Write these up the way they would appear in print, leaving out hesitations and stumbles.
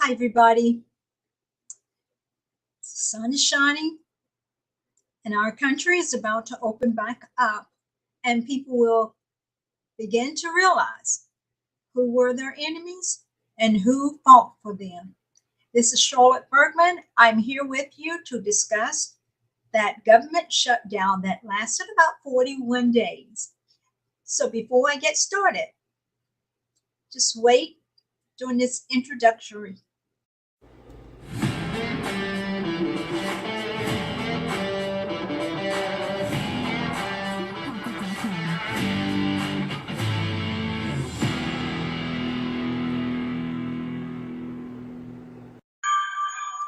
Hi, everybody. The sun is shining, and our country is about to open back up, and people will begin to realize who were their enemies and who fought for them. This is Charlotte Bergman. I'm here with you to discuss that government shutdown that lasted about 41 days. So before I get started, just wait during this introductory.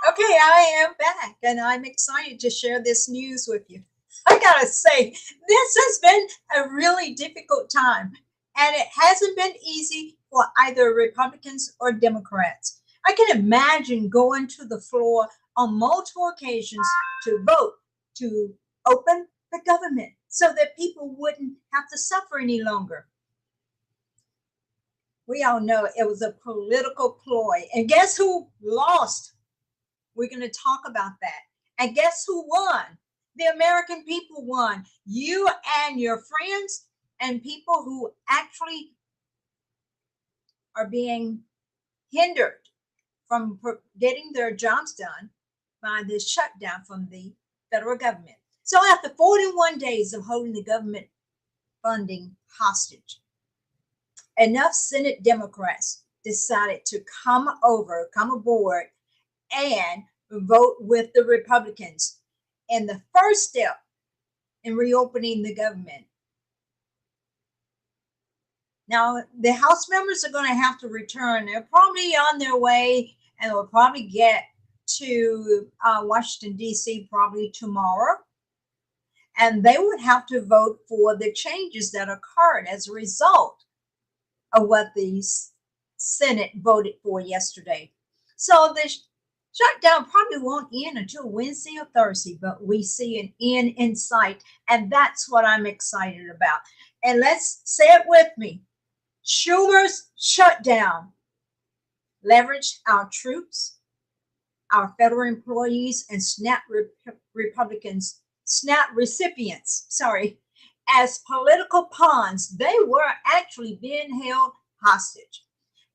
Okay, I am back and I'm excited to share this news with you. I gotta say, this has been a really difficult time and it hasn't been easy for either Republicans or Democrats. I can imagine going to the floor on multiple occasions to vote to open the government so that people wouldn't have to suffer any longer. We all know it was a political ploy. And guess who lost? We're going to talk about that. And guess who won? The American people won. You and your friends and people who actually are being hindered from getting their jobs done by this shutdown from the federal government. So after 41 days of holding the government funding hostage, enough Senate Democrats decided to come aboard and vote with the Republicans. And the first step in reopening the government. Now, the House members are going to have to return. They're probably on their way and will probably get to Washington, D.C. probably tomorrow. And they would have to vote for the changes that occurred as a result of what the Senate voted for yesterday. So the shutdown probably won't end until Wednesday or Thursday, but we see an end in sight, and that's what I'm excited about. And let's say it with me. Schumer's shutdown leveraged our troops, our federal employees, and SNAP recipients, as political pawns. They were actually being held hostage.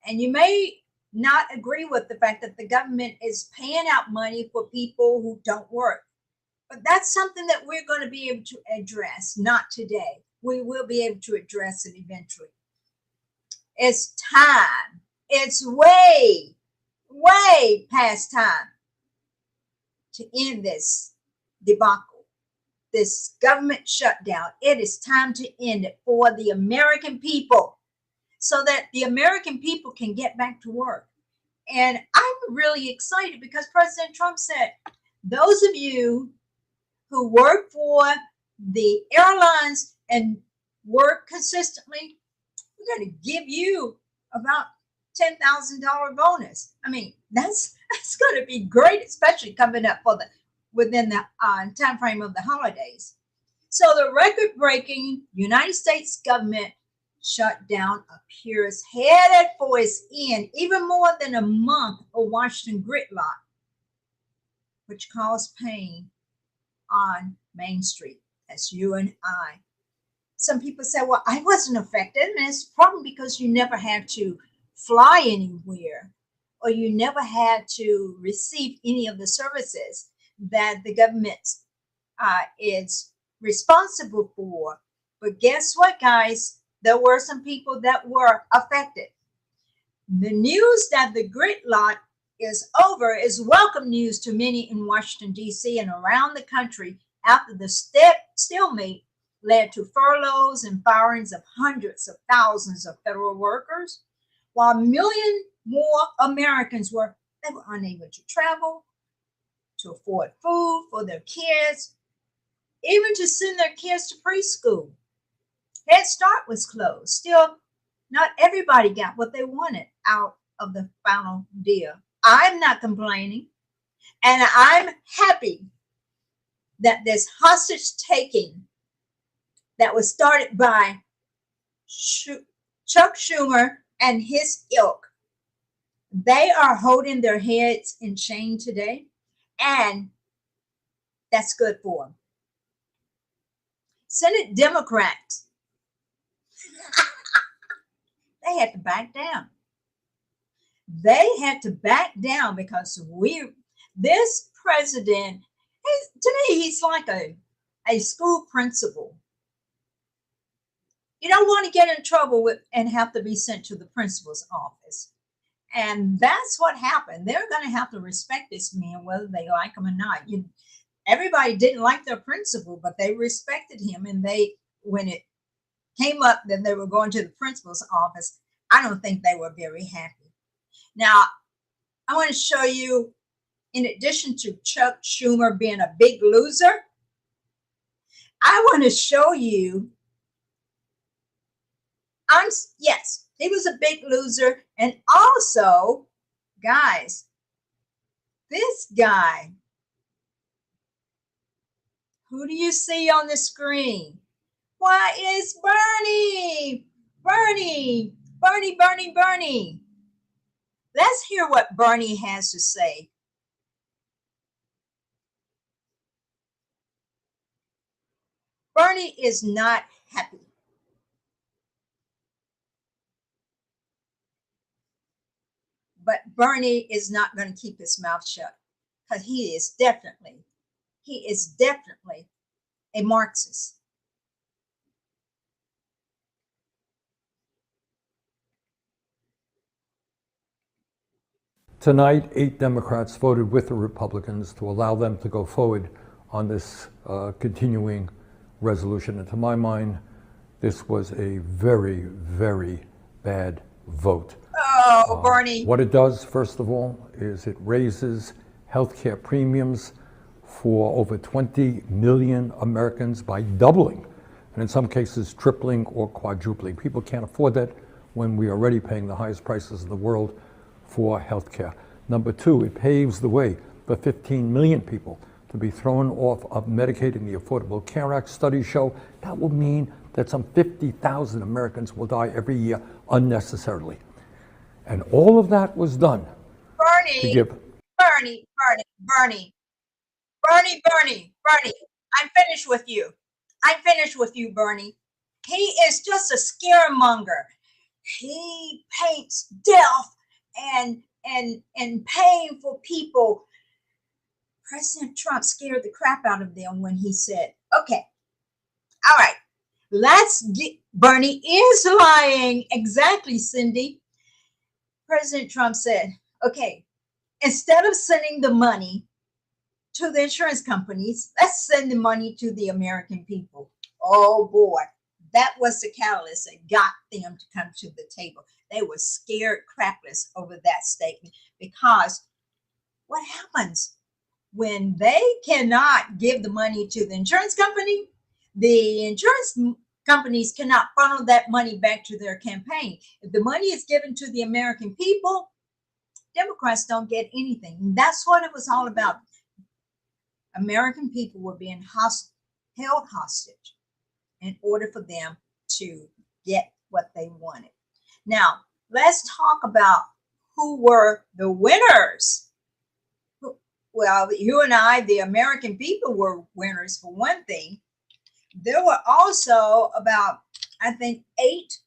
And you may not agree with the fact that the government is paying out money for people who don't work. But that's something that we're going to be able to address, not today. We will be able to address it eventually. It's time. It's way past time to end this debacle, this government shutdown. It is time to end it for the American people, so that the American people can get back to work. And I'm really excited because President Trump said, those of you who work for the airlines and work consistently, we're going to give you about $10,000 bonus. I mean, that's going to be great, especially coming up within the time frame of the holidays. So the record-breaking United States government shutdown appears headed for its end, even more than a month of Washington gridlock, which caused pain on Main Street. That's you and I. Some people say, well, I wasn't affected. And it's probably because you never had to fly anywhere, or you never had to receive any of the services that the government is responsible for. But guess what, guys? There were some people that were affected. The news that the gridlock is over is welcome news to many in Washington, D.C. and around the country after the stalemate led to furloughs and firings of hundreds of thousands of federal workers, while millions more Americans were unable to travel, to afford food for their kids, even to send their kids to preschool. Head Start was closed. Still, not everybody got what they wanted out of the final deal. I'm not complaining, and I'm happy that this hostage taking that was started by Chuck Schumer and his ilk, They are holding their heads in shame today, and that's good for them. Senate Democrats, they had to back down. They had to back down because this president, to me, he's like a school principal. You don't want to get in trouble with and have to be sent to the principal's office. And that's what happened. They're going to have to respect this man, whether they like him or not. Everybody didn't like their principal, but they respected him. And when it came up that they were going to the principal's office, I don't think they were very happy. Now, I want to show you, in addition to Chuck Schumer being a big loser, I want to show you, yes, he was a big loser. And also, guys, this guy, who do you see on the screen? Why, it's Bernie. Bernie. Let's hear what Bernie has to say. Bernie is not happy. But Bernie is not going to keep his mouth shut, because he is definitely a Marxist. Tonight, 8 Democrats voted with the Republicans to allow them to go forward on this continuing resolution. And to my mind, this was a very, very bad vote. Oh, Bernie. What it does, first of all, is it raises health care premiums for over 20 million Americans by doubling, and in some cases tripling or quadrupling. People can't afford that when we are already paying the highest prices in the world for health care. Number two, it paves the way for 15 million people to be thrown off of Medicaid and the Affordable Care Act. Studies show that will mean that some 50,000 Americans will die every year unnecessarily. And all of that was done to give Bernie. I'm finished with you, Bernie. He is just a scaremonger. He paints death and pain for people. President Trump scared the crap out of them when he said, okay, all right, Bernie is lying. Exactly, Cindy. President Trump said, okay, instead of sending the money to the insurance companies, let's send the money to the American people. Oh boy, that was the catalyst that got them to come to the table. They were scared crapless over that statement, because what happens when they cannot give the money to the insurance company? The insurance companies cannot funnel that money back to their campaign. If the money is given to the American people, Democrats don't get anything. And that's what it was all about. American people were being held hostage in order for them to get what they wanted. Now, let's talk about who were the winners. Well, you and I, the American people, were winners for one thing. There were also about, I think, 8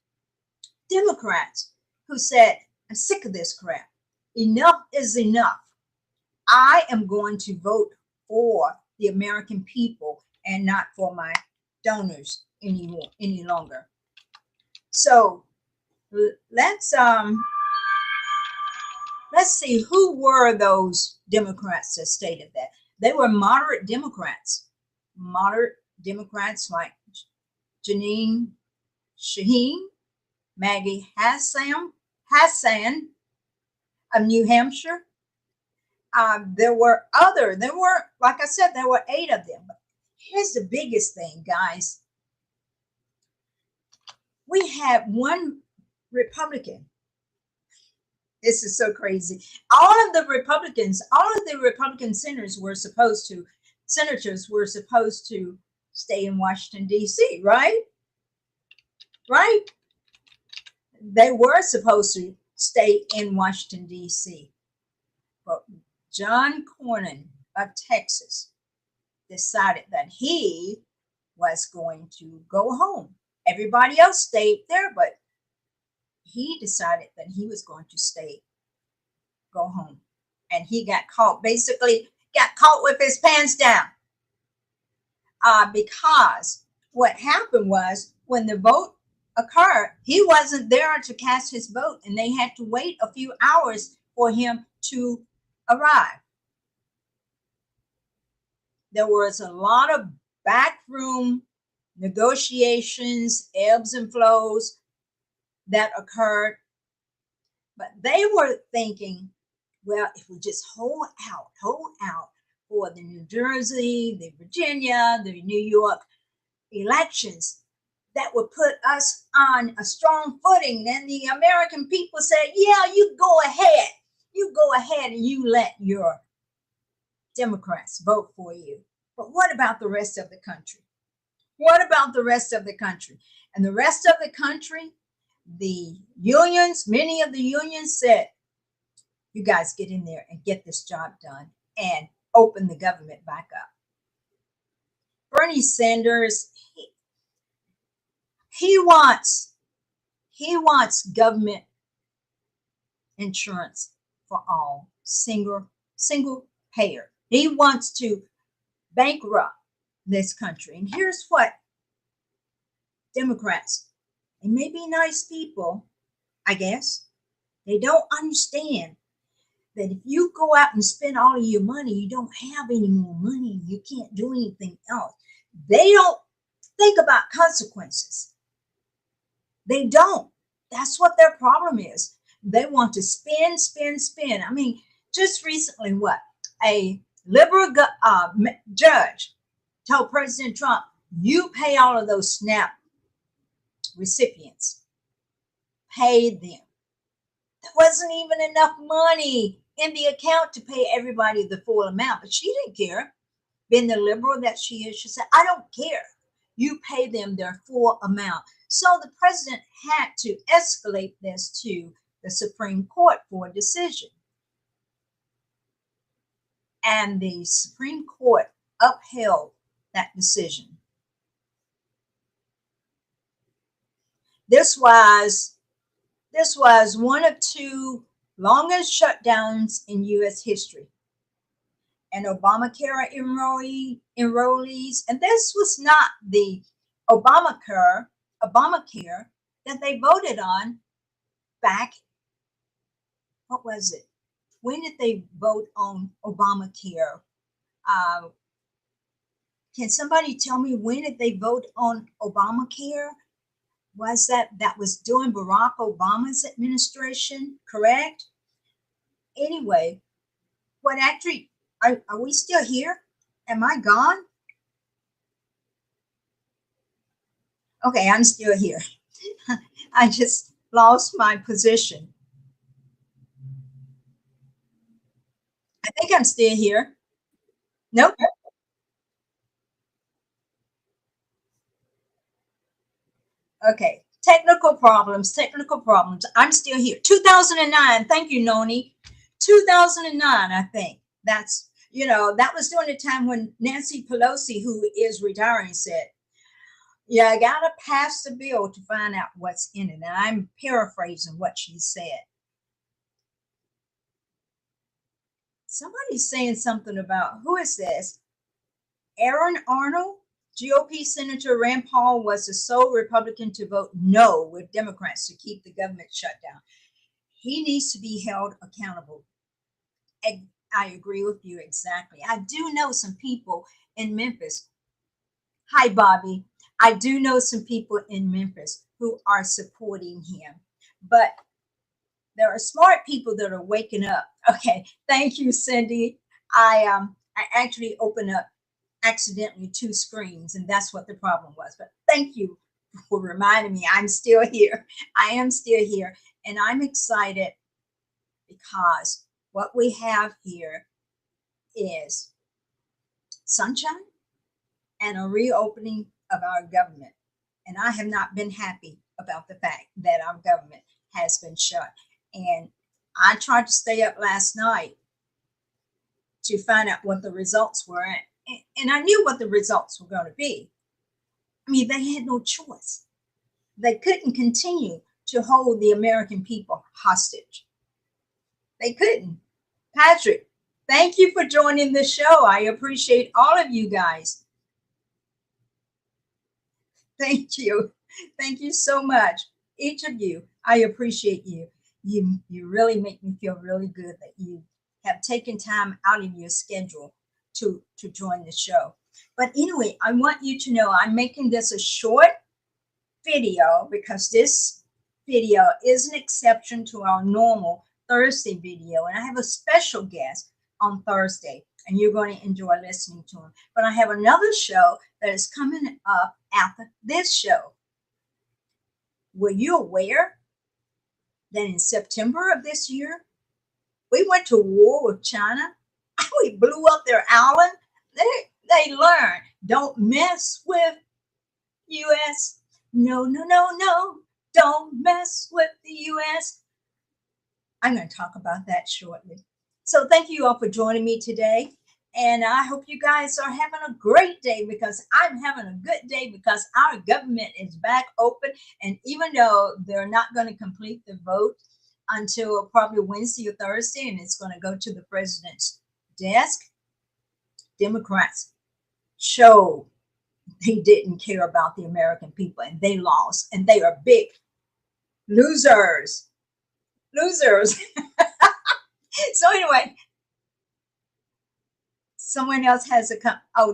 Democrats who said, I'm sick of this crap. Enough is enough. I am going to vote for the American people and not for my donors any longer. So let's see, who were those Democrats that stated that. They were moderate Democrats like Janine Shaheen, Maggie Hassan of New Hampshire. There were, like I said, there were 8 of them. But here's the biggest thing, guys. We had one Republican. This is so crazy. All of the Republican senators were supposed to stay in Washington, D.C., right? Right? They were supposed to stay in Washington, D.C. But John Cornyn of Texas decided that he was going to go home. Everybody else stayed there, but he decided that he was going to go home. And he got caught, basically got caught with his pants down. Because what happened was when the vote occurred, he wasn't there to cast his vote, and they had to wait a few hours for him to arrive. There was a lot of backroom negotiations, ebbs and flows that occurred. But they were thinking, well, if we just hold out for the New Jersey, the Virginia, the New York elections, that would put us on a strong footing. Then the American people said, yeah, you go ahead. You go ahead and you let your Democrats vote for you. But what about the rest of the country? What about the rest of the country? And the rest of the country, the unions, many of the unions said, you guys get in there and get this job done and open the government back up. Bernie Sanders, he wants government insurance for all, single payer. He wants to bankrupt this country. And here's what Democrats, they may be nice people, I guess, they don't understand that if you go out and spend all of your money, you don't have any more money. You can't do anything else. They don't think about consequences. They don't. That's what their problem is. They want to spend. I mean, just recently, a liberal judge told President Trump, you pay all of those SNAP recipients. Pay them. There wasn't even enough money in the account to pay everybody the full amount, but she didn't care. Being the liberal that she is, she said, I don't care. You pay them their full amount. So the president had to escalate this to the Supreme Court for a decision. And the Supreme Court upheld that decision. This was one of two longest shutdowns in U.S. history. And Obamacare enrollees, and this was not the Obamacare that they voted on back, what was it? When did they vote on Obamacare? Can somebody tell me when did they vote on Obamacare? Was that was during Barack Obama's administration, correct? Anyway, what actually, are we still here? Am I gone? Okay, I'm still here. I just lost my position. I think I'm still here. Nope. Okay. Technical problems. I'm still here. 2009. Thank you, Noni. 2009, I think. That's, that was during the time when Nancy Pelosi, who is retiring, said, yeah, I got to pass the bill to find out what's in it. And I'm paraphrasing what she said. Somebody's saying something about, who is this? Aaron Arnold? GOP Senator Rand Paul was the sole Republican to vote no with Democrats to keep the government shut down. He needs to be held accountable. I agree with you exactly. I do know some people in Memphis. Hi, Bobby. I do know some people in Memphis who are supporting him, but there are smart people that are waking up. Okay, thank you, Cindy. I actually opened up accidentally two screens, and that's what the problem was. But thank you for reminding me. I'm still here. I am still here, and I'm excited because what we have here is sunshine and a reopening of our government. And I have not been happy about the fact that our government has been shut. And I tried to stay up last night to find out what the results were. And I knew what the results were going to be. I mean, they had no choice. They couldn't continue to hold the American people hostage. They couldn't. Patrick, thank you for joining the show. I appreciate all of you guys. Thank you. Thank you so much. Each of you, I appreciate you. You really make me feel really good that you have taken time out of your schedule to join the show. But anyway, I want you to know I'm making this a short video because this video is an exception to our normal Thursday video. And I have a special guest on Thursday, and you're going to enjoy listening to him. But I have another show that is coming up after this show. Were you aware that in September of this year, we went to war with China? We blew up their island. They learned, don't mess with U.S. No, no, no, no. Don't mess with the U.S. I'm going to talk about that shortly. So thank you all for joining me today. And I hope you guys are having a great day, because I'm having a good day because our government is back open. And even though they're not going to complete the vote until probably Wednesday or Thursday, and it's going to go to the president's desk, Democrats show they didn't care about the American people, and they lost, and they are big losers. So anyway, someone else has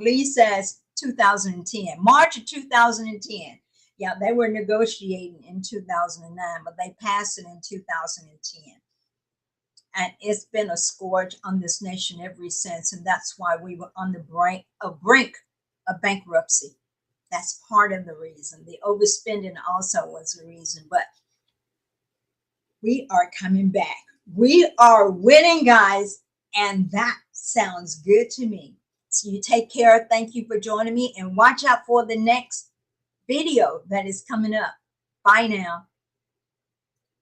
Lee says 2010, March of 2010. Yeah, they were negotiating in 2009, but they passed it in 2010. And it's been a scourge on this nation ever since. And that's why we were on the brink of bankruptcy. That's part of the reason. The overspending also was the reason. But we are coming back. We are winning, guys. And that sounds good to me. So you take care. Thank you for joining me. And watch out for the next video that is coming up. Bye now.